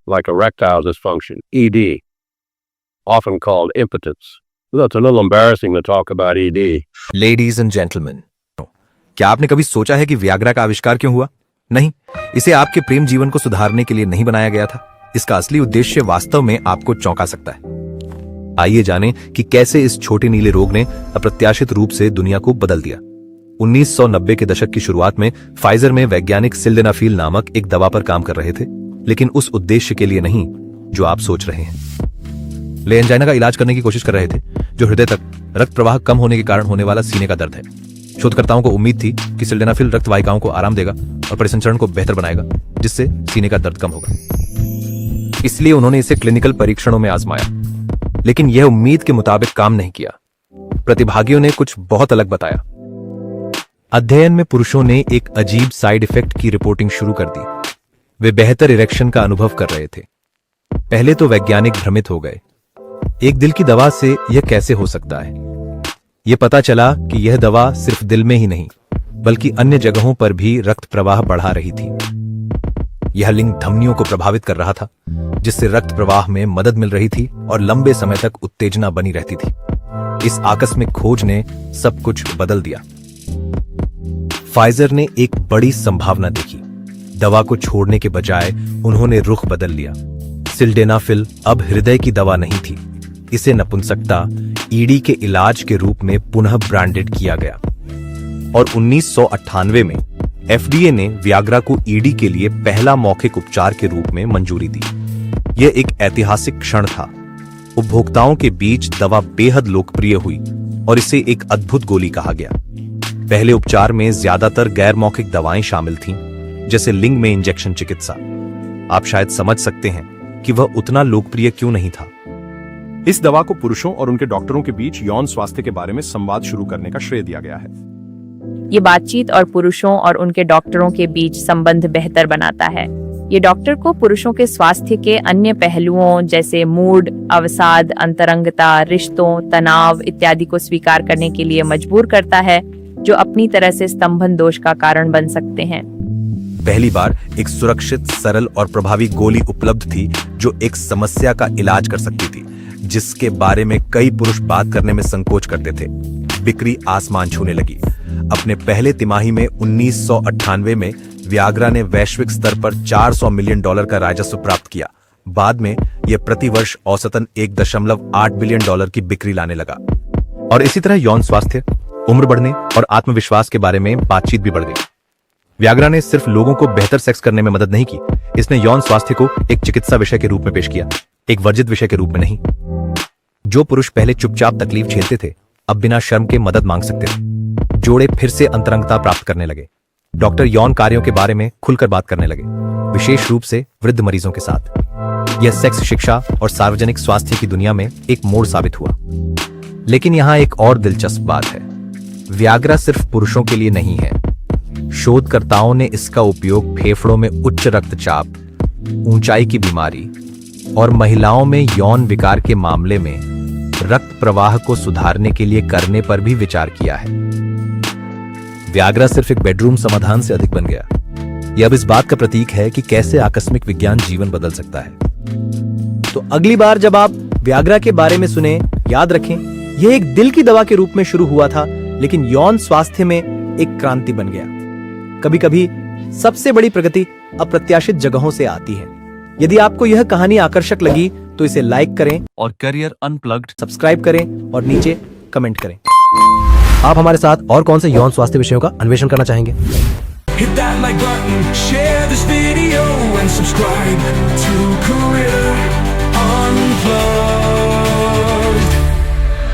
like erectile dysfunction, ED, often called impotence. That's a little embarrassing to talk about ED. Ladies and gentleman, क्या आपने कभी सोचा है कि वियाग्रा का आविष्कार क्यों हुआ? नहीं, इसे आपके प्रेम जीवन को सुधारने के लिए नहीं बनाया गया था। इसका असली उद्देश्य वास्तव में आपको चौंका सकता है। आइए जानें कि कैसे इस छोटे नीले रोग ने अप्रत्याशित रूप से दुनिया को बदल दिया। 1990 के दशक की शुरुआत में फाइजर में वैज्ञानिक सिल्डेनाफिल नामक एक दवा पर काम कर रहे थे, लेकिन उस उद्देश्य के लिए नहीं जो आप सोच रहे हैं। ले एंजाइना का इलाज करने की कोशिश कर रहे थे, जो हृदय तक रक्त प्रवाह कम होने के कारण होने वाला सीने का दर्द है। शोधकर्ताओं को उम्मीद थी कि सिल्डेनाफिल रक्त वाहिकाओं को आराम देगा और परिसंचरण को बेहतर बनाएगा, जिससे सीने का दर्द कम होगा। इसलिए उन्होंने इसे क्लिनिकल परीक्षणों में आजमाया, लेकिन यह उम्मीद के मुताबिक काम नहीं किया। प्रतिभागियों ने कुछ बहुत अलग बताया। अध्ययन में पुरुषों ने एक अजीब साइड इफेक्ट की रिपोर्टिंग शुरू कर दी। वे बेहतर इरेक्शन का अनुभव कर रहे थे। पहले तो वैज्ञानिक भ्रमित हो गए। एक दिल की दवा से यह कैसे हो सकता है? यह पता चला कि यह दवा सिर्फ दिल में ही नहीं, बल्कि अन्य जगहों पर भी रक्त प्रवाह बढ़ा रही थी। यह लिंग धमनियों को प्रभावित कर रहा था, जिससे रक्त प्रवाह में मदद मिल रही थी और लंबे समय तक उत्तेजना बनी रहती थी। इस आकस्मिक खोज ने सब कुछ बदल दिया। फाइजर ने एक बड़ी संभावना देखी। दवा को छोड़ने के बजाय उन्होंने रुख बदल लिया। सिल्डेनाफिल अब हृदय की दवा नहीं थी। इसे नपुंसकता, ईडी के इलाज के रूप में पुनः ब्रांडेड किया गया और 1998 में एफडीए ने वियाग्रा को ईडी के लिए पहला मौखिक उपचार के रूप में मंजूरी दी। यह एक ऐतिहासिक क्षण था। उपभोक्ताओं के बीच दवा बेहद लोकप्रिय हुई और इसे एक अद्भुत गोली कहा गया। पहले उपचार में ज्यादातर गैर मौखिक दवाएं शामिल थीं, जैसे लिंग में इंजेक्शन चिकित्सा। आप शायद समझ सकते हैं कि वह उतना लोकप्रिय क्यों नहीं था। इस दवा को पुरुषों और उनके डॉक्टरों के बीच यौन स्वास्थ्य के बारे में संवाद शुरू करने का श्रेय दिया गया है। ये बातचीत और पुरुषों और उनके डॉक्टरों के बीच संबंध बेहतर बनाता है। ये डॉक्टर को पुरुषों के स्वास्थ्य के अन्य पहलुओं जैसे मूड, अवसाद, अंतरंगता, रिश्तों, तनाव इत्यादि को स्वीकार करने के लिए मजबूर करता है, जो अपनी तरह से स्तंभन दोष का कारण बन सकते हैं। पहली बार एक सुरक्षित, सरल और प्रभावी गोली उपलब्ध थी जो एक समस्या का इलाज कर सकती थी, जिसके बारे में कई पुरुष बात करने में संकोच करते थे। बिक्री आसमान छूने लगी। अपने पहले तिमाही में 1998 में वियाग्रा ने वैश्विक स्तर पर $400 मिलियन का राजस्व प्राप्त किया। बाद में यह प्रतिवर्ष औसतन $1.8 बिलियन की बिक्री लाने लगा। और इसी तरह यौन स्वास्थ्य, उम्र बढ़ने और आत्मविश्वास के बारे में बातचीत भी बढ़ गई। वियाग्रा ने सिर्फ लोगों को बेहतर सेक्स करने में मदद नहीं की, इसने यौन स्वास्थ्य को एक चिकित्सा विषय के रूप में पेश किया, एक वर्जित विषय के रूप में नहीं। जो पुरुष पहले चुपचाप तकलीफ झेलते थे, अब बिना शर्म के मदद मांग सकते थे। जोड़े फिर से अंतरंगता प्राप्त करने लगे। डॉक्टर यौन कार्यों के बारे में खुलकर बात करने लगे, विशेष रूप से वृद्ध मरीजों के साथ। यह सेक्स शिक्षा और सार्वजनिक स्वास्थ्य की दुनिया में एक मोड़ साबित हुआ। लेकिन यहां एक और दिलचस्प बात है। वियाग्रा सिर्फ पुरुषों के लिए नहीं है। शोधकर्ताओं ने इसका उपयोग फेफड़ों में उच्च रक्तचाप, ऊंचाई की बीमारी और महिलाओं में यौन विकार के मामले में रक्त प्रवाह को सुधारने के लिए करने पर भी विचार किया है। वियाग्रा सिर्फ एक बेडरूम समाधान से अधिक बन गया। यह अब इस बात का प्रतीक है कि कैसे आकस्मिक विज्ञान जीवन बदल सकता है। तो अगली बार जब आप वियाग्रा के बारे में सुने, याद रखें, यह एक दिल की दवा के रूप में शुरू हुआ था, लेकिन यौन स्वास्थ्य में एक क्रांति बन गया। कभी कभी सबसे बड़ी प्रगति अप्रत्याशित जगहों से आती है। यदि आपको यह कहानी आकर्षक लगी तो इसे लाइक करें और करियर अनप्लग्ड सब्सक्राइब करें और नीचे कमेंट करें। आप हमारे साथ और कौन से यौन स्वास्थ्य विषयों का अन्वेषण करना चाहेंगे? Hit that like button, share this video and subscribe.